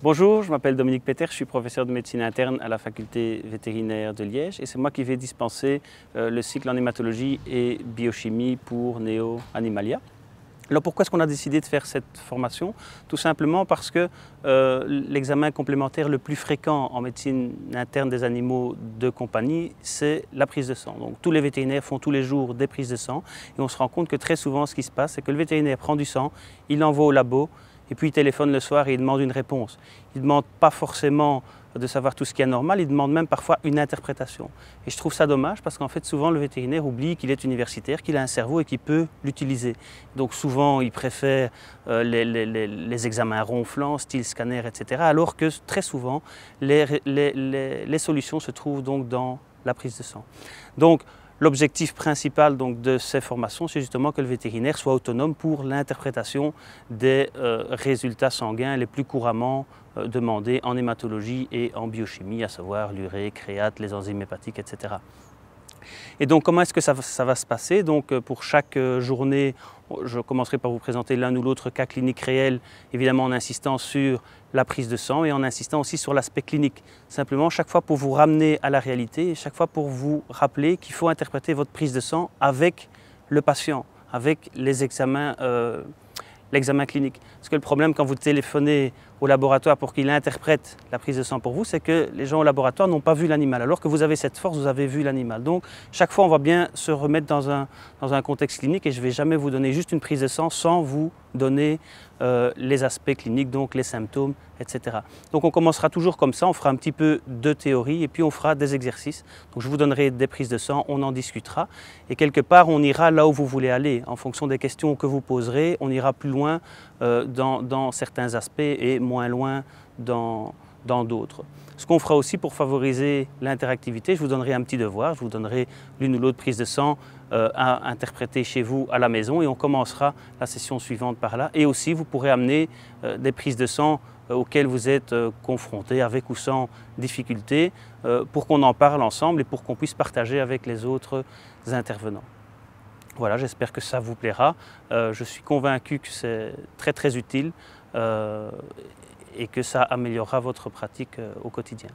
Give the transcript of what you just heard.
Bonjour, je m'appelle Dominique Peter, je suis professeur de médecine interne à la faculté vétérinaire de Liège et c'est moi qui vais dispenser le cycle en hématologie et biochimie pour Neo Animalia. Alors pourquoi est-ce qu'on a décidé de faire cette formation? Tout simplement parce que l'examen complémentaire le plus fréquent en médecine interne des animaux de compagnie, c'est la prise de sang. Donc tous les vétérinaires font tous les jours des prises de sang et on se rend compte que très souvent ce qui se passe, c'est que le vétérinaire prend du sang, il l'envoie au labo et puis il téléphone le soir et il demande une réponse. Il ne demande pas forcément de savoir tout ce qui est normal, il demande même parfois une interprétation. Et je trouve ça dommage parce qu'en fait souvent le vétérinaire oublie qu'il est universitaire, qu'il a un cerveau et qu'il peut l'utiliser. Donc souvent il préfère les examens ronflants, style scanner, etc. Alors que très souvent les solutions se trouvent donc dans la prise de sang. Donc l'objectif principal donc, de ces formations, c'est justement que le vétérinaire soit autonome pour l'interprétation des résultats sanguins les plus couramment demandés en hématologie et en biochimie, à savoir l'urée, créate, les enzymes hépatiques, etc. Et donc comment est-ce que ça va se passer? Donc pour chaque journée, je commencerai par vous présenter l'un ou l'autre cas clinique réel, évidemment en insistant sur la prise de sang et en insistant aussi sur l'aspect clinique. Simplement chaque fois pour vous ramener à la réalité, chaque fois pour vous rappeler qu'il faut interpréter votre prise de sang avec le patient, avec les examens, l'examen clinique. Parce que le problème quand vous téléphonez au laboratoire pour qu'il interprète la prise de sang pour vous, c'est que les gens au laboratoire n'ont pas vu l'animal, alors que vous avez cette force, vous avez vu l'animal. Donc chaque fois on va bien se remettre dans un contexte clinique et je ne vais jamais vous donner juste une prise de sang sans vous donner les aspects cliniques, donc les symptômes, etc. Donc on commencera toujours comme ça, on fera un petit peu de théorie et puis on fera des exercices. Donc je vous donnerai des prises de sang, on en discutera et quelque part on ira là où vous voulez aller. En fonction des questions que vous poserez, on ira plus loin dans certains aspects et moins loin dans d'autres. Ce qu'on fera aussi pour favoriser l'interactivité, je vous donnerai un petit devoir, je vous donnerai l'une ou l'autre prise de sang à interpréter chez vous à la maison et on commencera la session suivante par là. Et aussi vous pourrez amener des prises de sang auxquelles vous êtes confrontés avec ou sans difficulté pour qu'on en parle ensemble et pour qu'on puisse partager avec les autres intervenants. Voilà, j'espère que ça vous plaira. Je suis convaincu que c'est très utile et que ça améliorera votre pratique au quotidien.